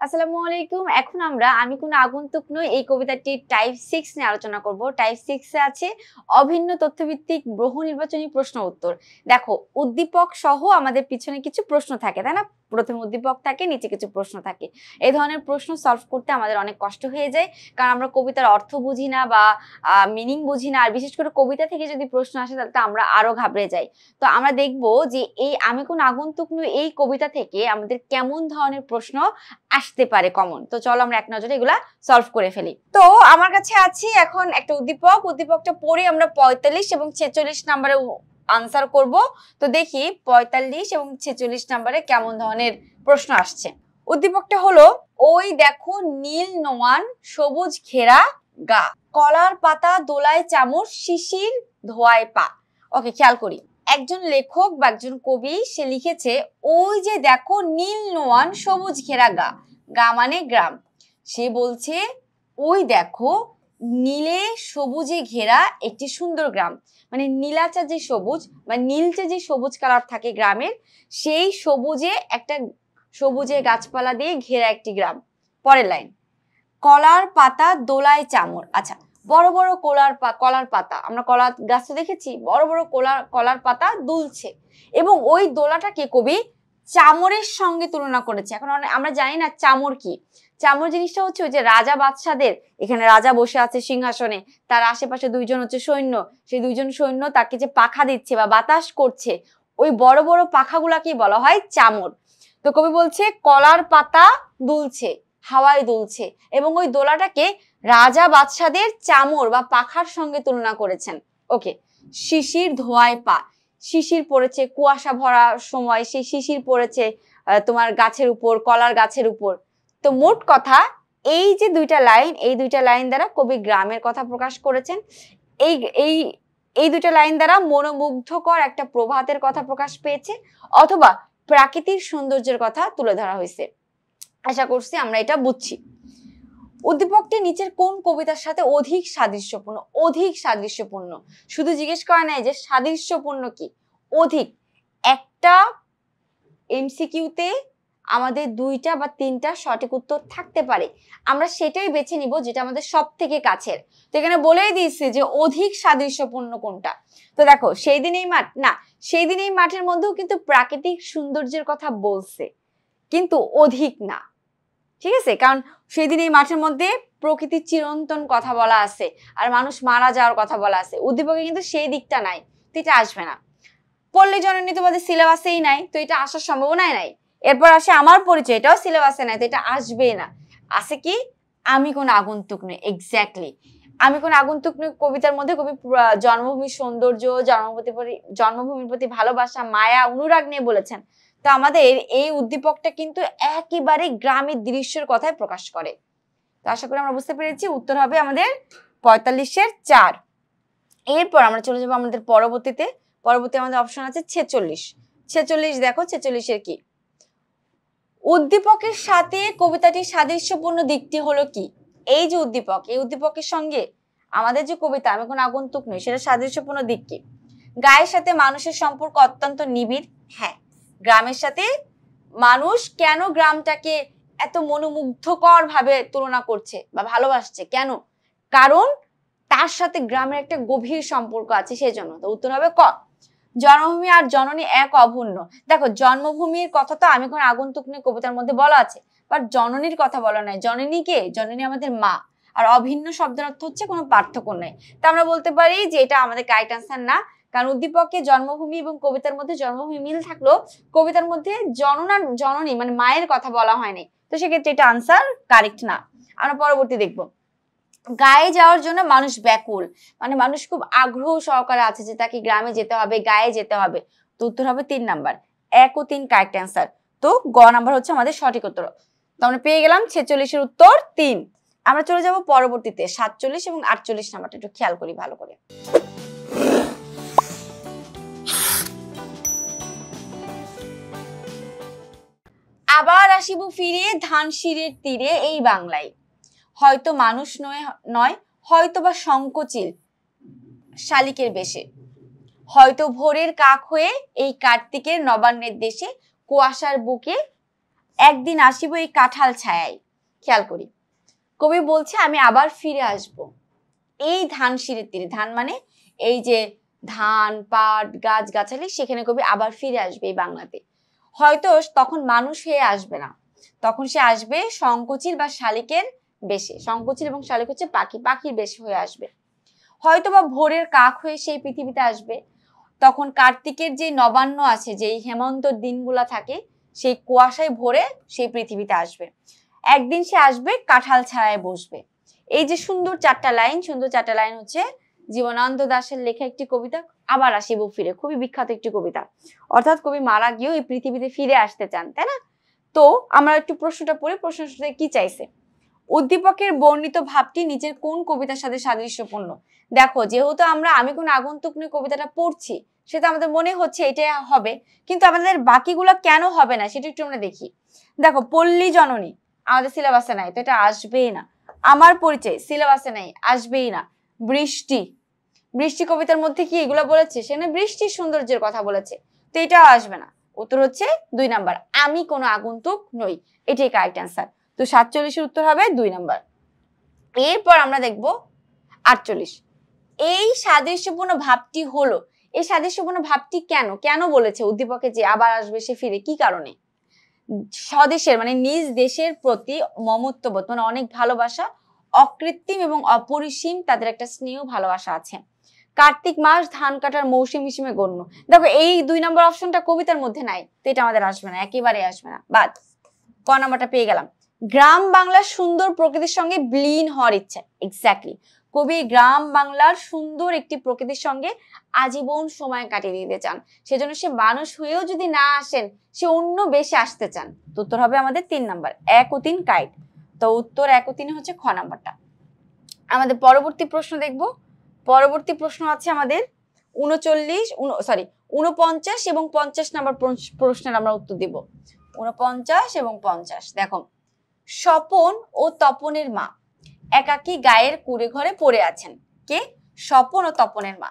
আসসালামু আলাইকুম। এখন আমরা আমি কোনো আগন্তুক নই এই কবিতাটির টাইপ 6 নিয়ে আলোচনা করব। টাইপ 6 এ আছে অভিন্ন তথ্যভিত্তিক বহু নির্বাচনী প্রশ্ন উত্তর। দেখো, উদ্দীপক সহ আমাদের পিছনে কিছু প্রশ্ন থাকে, তাই না? প্রথমে উদ্দীপক থাকে, নিচে কিছু প্রশ্ন থাকে। এই ধরনের প্রশ্ন সলভ করতে আমাদের অনেক কষ্ট হয়ে যায়, কারণ আমরা কবিতার অর্থ বুঝি না বা মিনিং বুঝি না। আর বিশেষ করে কবিতা থেকে যদি প্রশ্ন আসে তাহলে তো আমরা আরো ঘাবড়ে যাই। তো আমরা দেখব যে এই আমি কোন আগন্তুক নই এই কবিতা থেকে আমাদের কেমন ধরনের প্রশ্ন আসতে পারে কমন। তো চলো আমরা এক নজরে এগুলা সলভ করে ফেলি। তো আমার কাছে আছে এখন একটা উদ্দীপকটা পড়ে আমরা 45 এবং 46 নম্বরে আনসার করব। তো দেখি 45 এবং 46 নম্বরে কেমন ধরনের প্রশ্ন আসছে। উদ্দীপকটা হলো, ওই দেখো নীল নোয়ান সবুজ ঘেরা গা, কলার পাতা দোলায় চামর শিশির ধোয়ায় পা। ওকে, খেয়াল করি। একজন লেখক বা একজন কবি সে লিখেছে, ওই যে দেখো নীল নোয়ান সবুজ ঘেরা গা, গা মানে গ্রাম। সে বলছে ওই দেখো নীলে সবুজে ঘেরা একটি সুন্দর গ্রাম, মানে নীলাচা যে সবুজ বা নীলচে যে সবুজ কালার থাকে গ্রামের, সেই সবুজে গাছপালা দিয়ে ঘেরা একটি গ্রাম। পরের লাইন, কলার পাতা দোলায় চামর। আচ্ছা, বড় বড় কলার পাতা, আমরা কলা গাছ তো দেখেছি, বড় বড় কলার পাতা দুলছে এবং ওই দোলাটাকে কবি চামরের সঙ্গে তুলনা করেছে। এখন আমরা জানি না চামর কি। চামর জিনিসটা হচ্ছে ওই যে রাজা বাদশাদের, এখানে রাজা বসে আছে সিংহাসনে, তার আশেপাশে দুইজন হচ্ছে সৈন্য, সেই দুইজন সৈন্য তাকে যে পাখা দিচ্ছে বা বাতাস করছে, ওই বড় বড় পাখাগুলাকে বলা হয় চামর। তো কবি বলছে কলার পাতা দুলছে, হাওয়ায় দুলছে, এবং ওই দোলাটাকে রাজা বাদশাদের চামর বা পাখার সঙ্গে তুলনা করেছেন। ওকে, শিশির ধোয়ায় পা, শিশির পড়েছে, কুয়াশা ভরা সময় সেই শিশির পড়েছে তোমার গাছের উপর, কলার গাছের উপর। তো মোট কথা এই যে এই দুইটা লাইন দ্বারা কবি গ্রামের কথা প্রকাশ করেছেন। এই এই এই দুইটা লাইন দ্বারা মনোমুগ্ধকর একটা প্রভাতের কথা প্রকাশ পেয়েছে, অথবা প্রাকৃতিক সৌন্দর্যের কথা তুলে ধরা হয়েছে। আশা করছি আমরা এটা বুঝছি। উদ্দীপকটি নিচের কোন কবিতার সাথে অধিক সাদৃশ্যপূর্ণ? অধিক সাদৃশ্যপূর্ণ শুধু জিজ্ঞেস করা নাই যে সাদৃশ্যপূর্ণ কি, অধিক। একটা এমসিকিউতে আমাদের 2টা বা 3টা সঠিক উত্তর থাকতে পারে, আমরা সেটাই বেছে নিব যেটা আমাদের সব থেকে কাছের। তো এখানে বলেই দিয়েছে যে অধিক সাদৃশ্যপূর্ণ কোনটা। তো দেখো, সেই দিন এই মাঠ না, সেই দিন এই মাঠের মধ্যেও কিন্তু প্রাকৃতিক সৌন্দর্যের কথা বলছে, কিন্তু অধিক না। ঠিক আছে, কারণ সেদিন এই মাঠের মধ্যে প্রকৃতির চিরন্তন কথা বলা আছে আর মানুষ মারা যাওয়ার কথা বলা আছে। উদ্দীপকে কিন্তু সেই দিকটা নাই, তো এটা আসবে না। পল্লী জননী তোমাদের সিলেবাসেই নাই, তো এটা আসার সম্ভাবনাই নাই। এরপর আসে আমার পরিচয়, এটাও সিলেবাসে নাই, তো এটা আসবেই না। আছে কি, আমি কোন আগন্তুক নই। এক্স্যাক্টলি, আমি কোন আগন্তুক নই কবিতার মধ্যে কবি জন্মভূমির সৌন্দর্য, জন্মভূমির প্রতি ভালোবাসা, মায়া, অনুরাগ নিয়ে বলেছেন। তো আমাদের এই উদ্দীপকটা কিন্তু একেবারে গ্রামের দৃশ্যের কথাই প্রকাশ করে। তো আশা করি আমরা বুঝতে পেরেছি, উত্তর হবে আমাদের 45-এর 4। এরপর আমরা চলে যাবো আমাদের পরবর্তী আমাদের অপশন আছে 46। 46 দেখো, 46-এর কি? উদ্দীপকের সাথে কবিতাটির সাদৃশ্যপূর্ণ দিকটি হলো কি? এই যে উদ্দীপক, এই উদ্দীপকের সঙ্গে আমাদের যে কবিতা আমি কোন আগন্তুক নই সেটা সাদৃশ্যপূর্ণ দিক কি? গায়ের সাথে মানুষের সম্পর্ক অত্যন্ত নিবিড়। হ্যাঁ, গ্রামের সাথে মানুষ কেন গ্রামটাকে এত মনোমুগ্ধকর ভাবে তুলনা করছে বা ভালোবাসছে, কেন? কারণ তার সাথে গ্রামের একটা গভীর সম্পর্ক আছে, সেই জন্য। তো উত্তর হবে ক, জন্মভূমি আর জননী এক অভিন্ন। দেখো, জন্মভূমির কথা তো আমি কোন আগন্তুক নই কবিতার মধ্যে বলা আছে, বাট জননীর কথা বলা নাই। জননী কে? জননী আমাদের মা। আর অভিন্ন শব্দের অর্থ হচ্ছে কোনো পার্থক্য নাই। তা আমরা বলতে পারি যে এটা আমাদের কারেক্ট আনসার না, কারণ উদ্দীপকে জন্মভূমি এবং কবিতার মধ্যে জন্মভূমি মিল থাকলেও কবিতার মধ্যে জননী মানে মায়ের কথা বলা হয়নি, তো সেক্ষেত্রে এটা আনসার কারেক্ট না। আমরা পরবর্তী দেখবো, গায়ে যাওয়ার জন্য মানুষ ব্যাকুল, মানে মানুষ খুব আগ্রহ সহকারে আছে যে তাকে গ্রামে যেতে হবে, গায়ে যেতে হবে। তো উত্তর হবে 3 নাম্বার, 1 ও 3 কারেক্ট অ্যান্সার। তো গ নাম্বার হচ্ছে আমাদের সঠিক উত্তর। তো আমরা পেয়ে গেলাম 46-এর উত্তর 3। আমরা চলে যাব পরবর্তীতে 47 এবং 48 নাম্বারটা একটু খেয়াল করি ভালো করে। আবার আসিব ফিরে ধানশিরের তীরে এই বাংলায়, হয়তো মানুষ নয় হয়তো বা সংকোচিল শালিকের বেশে, হয়তো ভোরের কাক হয়ে এই কার্তিকের নবান্নের দেশে, কুয়াশার বুকে একদিন আসিব এই কাঁঠাল ছায়ায়। খেয়াল করি, কবি বলছে আমি আবার ফিরে আসব এই ধানসিঁড়ির তীরে। ধান মানে এই যে ধান, পাট, গাছ গাছালি, সেখানে কবি আবার ফিরে আসবে এই বাংলাতে। হয়তো তখন মানুষ হয়ে আসবে না, তখন সে আসবে শঙ্খচিল বা শালিকের বেশে। শঙ্খচিল এবং শালিক হচ্ছে পাখি, পাখির বেশে হয়ে আসবে। হয়তো বা ভোরের কাক হয়ে সেই পৃথিবীতে আসবে। তখন কার্তিকের যে নবান্ন আছে, যে হেমন্তর দিনগুলা থাকে, সেই কুয়াশায় ভরে সেই পৃথিবীতে আসবে। একদিন সে আসবে কাঁঠাল ছায়ায় বসবে। এই যে সুন্দর চারটা লাইন, সুন্দর চারটা লাইন হচ্ছে জীবনানন্দ দাশের লেখা একটি কবিতা, আবার আসিব ফিরে, খুবই বিখ্যাত একটি কবিতা। অর্থাৎ কবি মারা গিয়েও এই পৃথিবীতে ফিরে আসতে চান, তাই না? তো আমরা একটু প্রশ্নটা পড়ি, প্রশ্নটা কি চাইছে। উদ্দীপকের বর্ণিত ভাবটি নিচের কোন কবিতার সাথে সাদৃশ্যপূর্ণ? দেখো, যেহেতু আমরা আমি কোন আগন্তুক নিয়ে কবিতাটা পড়ছি, সেটা আমাদের মনে হচ্ছে এটা হবে, কিন্তু আমাদের বাকিগুলো কেন হবে না সেটা একটু আমরা দেখি। দেখো, পল্লী জননী আমাদের সিলেবাসে নাই, তো এটা আসবেই না। আমার পরিচয় সিলেবাসে নাই, আসবেই না। বৃষ্টি, বৃষ্টি কবিতার মধ্যে কি এগুলো বলেছে? সেখানে বৃষ্টির সৌন্দর্যের কথা বলেছে, তো এটাও আসবে না। উত্তর হচ্ছে 2 নাম্বার, আমি কোনো আগন্তুক নই, এটাই কারেক্ট অ্যান্সার। তো 47-এর উত্তর হবে 2 নাম্বার। এরপর আমরা দেখব 48। এই সাদৃশ্যপূর্ণ ভাবটি হলো, এই সাদৃশ্যপূর্ণ ভাবটি কেন কেন বলেছে উদ্দীপকে যে আবার আসবে সে ফিরে, কি কারণে? স্বদেশের মানে নিজ দেশের প্রতি মমত্ববোধ, মানে অনেক ভালোবাসা, অকৃত্রিম এবং অপরিসীম তাদের একটা স্নেহ ভালোবাসা আছে। কার্তিক মাস ধান কাটার মৌসুম হিসেবে গণ্য। দেখো, এই 2 নম্বর অপশনটা কবিতার মধ্যে নাই, তো এটা আমাদের আসবে না, একেবারে আসবে না, বাদ। ক নাম্বারটা পেয়ে গেলাম। গ্রাম বাংলার সুন্দর প্রকৃতির সঙ্গে বিলীন হওয়ার ইচ্ছা। এক্স্যাক্টলি, কবি গ্রাম বাংলার সুন্দর একটি প্রকৃতির সঙ্গে আজীবন সময় কাটিয়ে দিতে চান। সেজন্য সে মানুষ হয়েও যদি না আসেন, সে অন্য বেশে আসতে চান। তো উত্তর হবে আমাদের 3 নাম্বার, 1 ও 3 কারেক্ট। তো উত্তর 1 ও 3 হচ্ছে খ নাম্বারটা। আমাদের পরবর্তী প্রশ্ন দেখব। পরবর্তী প্রশ্ন আছে আমাদের 49 এবং 50 নাম্বার প্রশ্নের আমরা উত্তর দিব। 49 এবং 50। দেখো, স্বপন ও তপনের মা একাকী গায়ের কুড়ে ঘরে পড়ে আছেন। কে? স্বপন ও তপনের মা।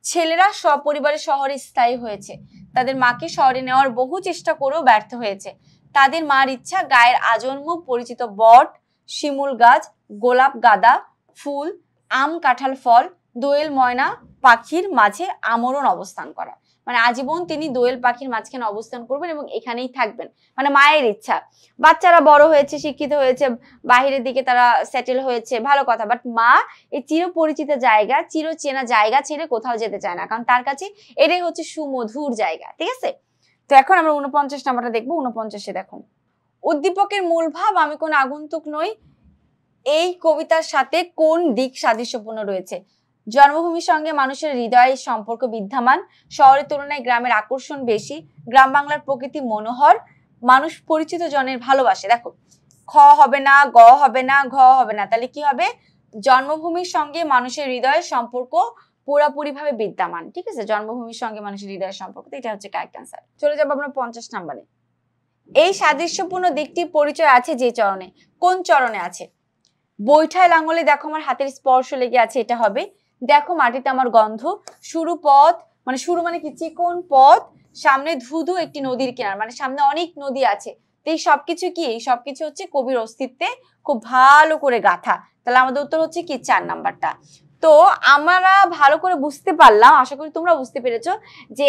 ছেলেরা সপরিবারে শহরে স্থায়ী হয়েছে, তাদের মাকে শহরে নেওয়ার বহু চেষ্টা করেও ব্যর্থ হয়েছে। তাদের মার ইচ্ছা গায়ের আজন্ম পরিচিত বট, শিমুল গাছ, গোলাপ, গাঁদা ফুল, আম, কাঁঠাল ফল, দোয়েল ময়না পাখির মাঝে আমরণ অবস্থান করা। মানে আজীবন তিনি দোয়েল পাখির মাঝখানে অবস্থান করবেন এবং এখানেই থাকবেন, মানে মায়ের ইচ্ছা। বাচ্চারা বড় হয়েছে, শিক্ষিত হয়েছে, বাহিরের দিকে তারা সেটেল হয়েছে, ভালো কথা, বাট মা এই চিরপরিচিত জায়গা, চিরচেনা জায়গা ছেড়ে কোথাও যেতে চায় না, কারণ তার কাছে এটাই হচ্ছে সুমধুর জায়গা। ঠিক আছে, তো এখন আমরা 49 নাম্বারটা দেখবো। 49-এ দেখুন, উদ্দীপকের মূল ভাব আমি কোন আগন্তুক নই, এই কবিতার সাথে কোন দিক সাদৃশ্যপূর্ণ রয়েছে? জন্মভূমির সঙ্গে মানুষের হৃদয়ের সম্পর্ক বিদ্যমান, শহরের তুলনায় গ্রামের আকর্ষণ বেশি, গ্রাম বাংলার প্রকৃতি মনোহর, মানুষ পরিচিত জনের ভালোবাসে। দেখো, খ হবে না, গ হবে না, ঘ হবে না, তাহলে কি হবে? জন্মভূমির সঙ্গে মানুষের হৃদয়ের সম্পর্ক পুরোপুরি ভাবে বিদ্যমান। ঠিক আছে, জন্মভূমির সঙ্গে মানুষের হৃদয়ের সম্পর্ক, এটা হচ্ছে কারেক্ট অ্যান্সার। চলে যাবো আমরা 50 নাম্বারে। এই সাদৃশ্যপূর্ণ দিকটি পরিচয় আছে যে চরণে। কোন চরণে আছে? বৈঠায় লাঙ্গলে দেখো আমার হাতের স্পর্শ লেগে আছে, এটা হবে। দেখো মাটিতে আমার গন্ধ, শুরু পথ, মানে শুরু মানে কি? চিকন পথ, সামনে ধুধু একটি নদীর কিনার, মানে সামনে অনেক নদী আছে। তো এই সবকিছু কি? এই সবকিছু হচ্ছে কবির অস্তিত্বে খুব ভালো করে গাথা। তাহলে আমাদের উত্তর হচ্ছে কি? 4 নাম্বারটা। তো আমরা ভালো করে বুঝতে পারলাম, আশা করি তোমরা বুঝতে পেরেছো যে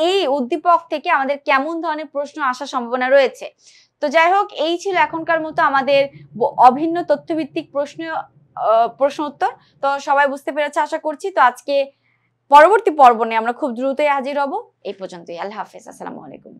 এই উদ্দীপক থেকে আমাদের কেমন ধরনের প্রশ্ন আসার সম্ভাবনা রয়েছে। তো যাই হোক, এই ছিল এখনকার মতো আমাদের অভিন্ন তথ্যভিত্তিক প্রশ্ন উত্তর। তো সবাই বুঝতে পেরেছে আশা করছি। তো আজকে পরবর্তী পর্ব নিয়ে আমরা খুব দ্রুতই হাজির হব। এই পর্যন্তই, আল্লাহ হাফেজ, আসসালামু আলাইকুম।